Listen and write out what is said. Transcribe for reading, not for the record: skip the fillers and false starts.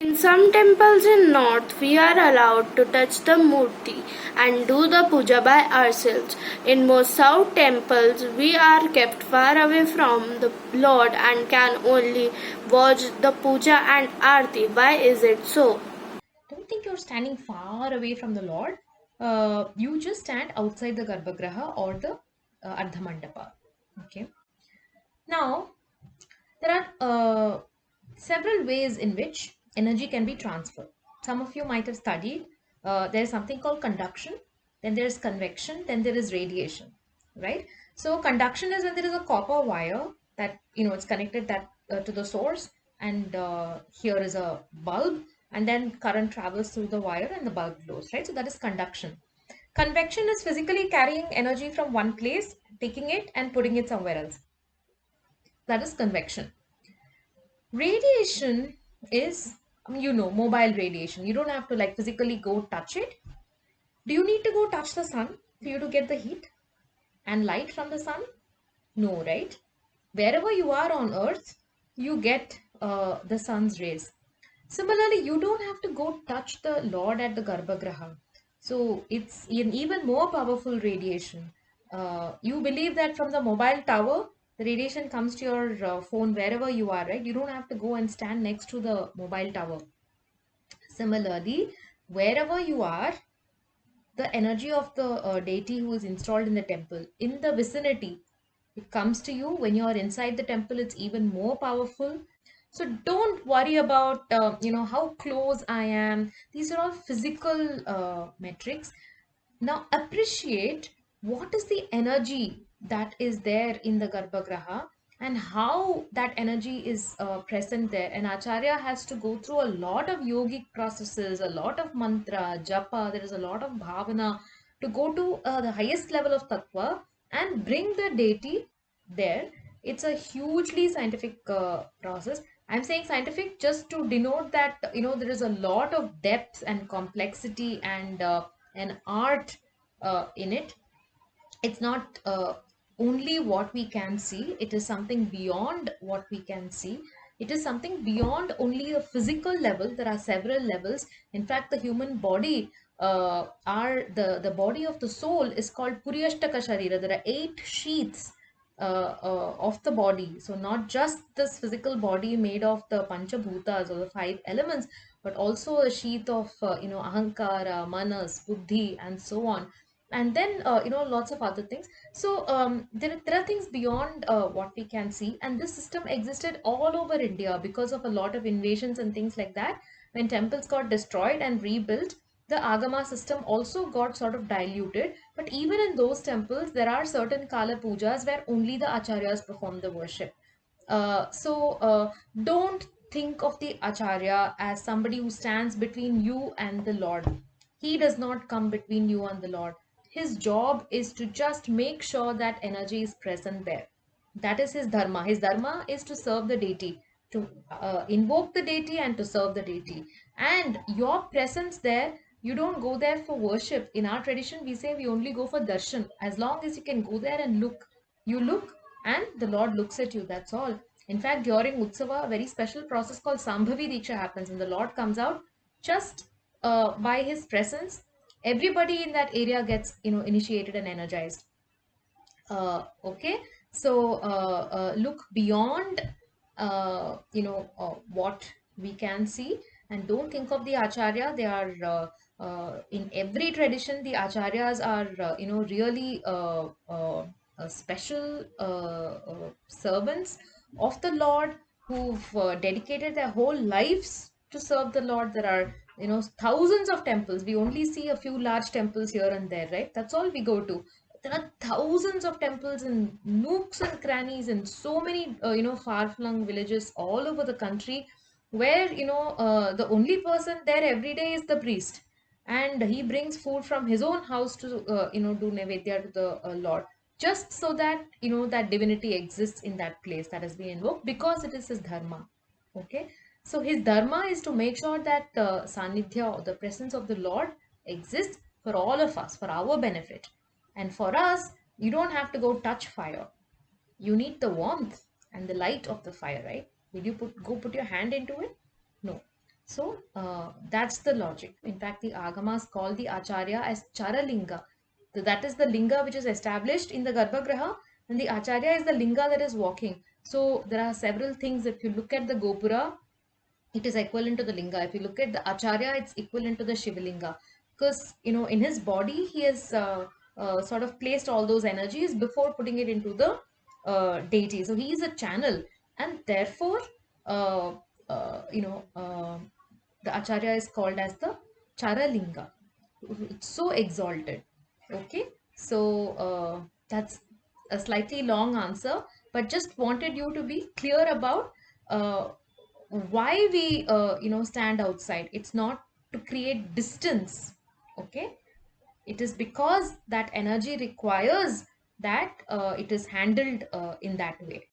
In some temples in north, we are allowed to touch the murti and do the puja by ourselves. In most south temples, we are kept far away from the Lord and can only watch the puja and aarti. Why is it so? Don't think you're standing far away from the Lord. You just stand outside the Garbhagraha or the Ardha Mandapa. Okay. Now, there are several ways in which energy can be transferred. Some of you might have studied. There is something called conduction, then there is convection, then there is radiation, right? So conduction is when there is a copper wire that it's connected that to the source, and here is a bulb, and then current travels through the wire and the bulb glows, right? So that is conduction. Convection is physically carrying energy from one place, taking it and putting it somewhere else. That is convection. Radiation is, mobile radiation. You don't have to like physically go touch it. Do you need to go touch the sun for you to get the heat and light from the sun? No, right? Wherever you are on earth, you get the sun's rays. Similarly, you don't have to go touch the Lord at the Garbhagraha. So it's an even more powerful radiation. You believe that from the mobile tower, the radiation comes to your phone wherever you are, right? You don't have to go and stand next to the mobile tower. Similarly, wherever you are, the energy of the deity who is installed in the temple, in the vicinity, it comes to you. When you are inside the temple, it's even more powerful. So don't worry about how close I am. These are all physical metrics. Now appreciate what is the energy that is there in the Garbhagraha and how that energy is present there. And Acharya has to go through a lot of yogic processes, a lot of mantra, japa, there is a lot of bhavana to go to the highest level of tattva and bring the deity there. It's a hugely scientific process. I'm saying scientific just to denote that there is a lot of depth and complexity and an art in it. It's not only what we can see, it is something beyond what we can see. It is something beyond only a physical level. There are several levels. In fact, the human body are the body of the soul is called Puryashtaka Sharira. There are 8 sheaths of the body. So not just this physical body made of the Panchabhutas or the 5 elements, but also a sheath of Ahankara, Manas, Buddhi, and so on. And then lots of other things. So there are things beyond what we can see, and this system existed all over India because of a lot of invasions and things like that. When temples got destroyed and rebuilt, the Agama system also got sort of diluted. But even in those temples, there are certain Kala pujas where only the acharyas perform the worship. So don't think of the acharya as somebody who stands between you and the Lord. He does not come between you and the Lord. His job is to just make sure that energy is present there. That is his dharma. His dharma is to serve the deity, to invoke the deity and to serve the deity. And your presence there, you don't go there for worship. In our tradition, we say we only go for darshan. As long as you can go there and look, you look and the Lord looks at you. That's all. In fact, during Utsava, a very special process called Sambhavi Diksha happens, and the Lord comes out just by his presence. Everybody in that area gets initiated and energized. Okay, so look beyond what we can see, and don't think of the acharya. They are in every tradition, the acharyas are really special servants of the Lord who've dedicated their whole lives to serve the Lord. There are thousands of temples. We only see a few large temples here and there, right? That's all we go to. There are thousands of temples in nooks and crannies in so many far-flung villages all over the country, where the only person there every day is the priest, and he brings food from his own house to do nevedya to the Lord, just so that that divinity exists in that place that has been invoked, because it is his dharma. Okay, so his dharma is to make sure that sanidhya, or the presence of the Lord, exists for all of us, for our benefit. And for us, You don't have to go touch fire. You need the warmth and the light of the fire, right? Will you go put your hand into it? No. So that's the logic. In fact, the Agamas call the Acharya as Charalinga. So that is the linga which is established in the Garbhagriha, and the Acharya is the linga that is walking. So there are several things. If you look at the Gopura, it is equivalent to the linga. If you look at the Acharya, it's equivalent to the Shivalinga. Because, in his body, he has sort of placed all those energies before putting it into the deity. So he is a channel, and therefore, uh, the Acharya is called as the Charalinga. It's so exalted. Okay, so that's a slightly long answer, but just wanted you to be clear about uh, why we stand outside. It's not to create distance. Okay, it is because that energy requires that it is handled in that way.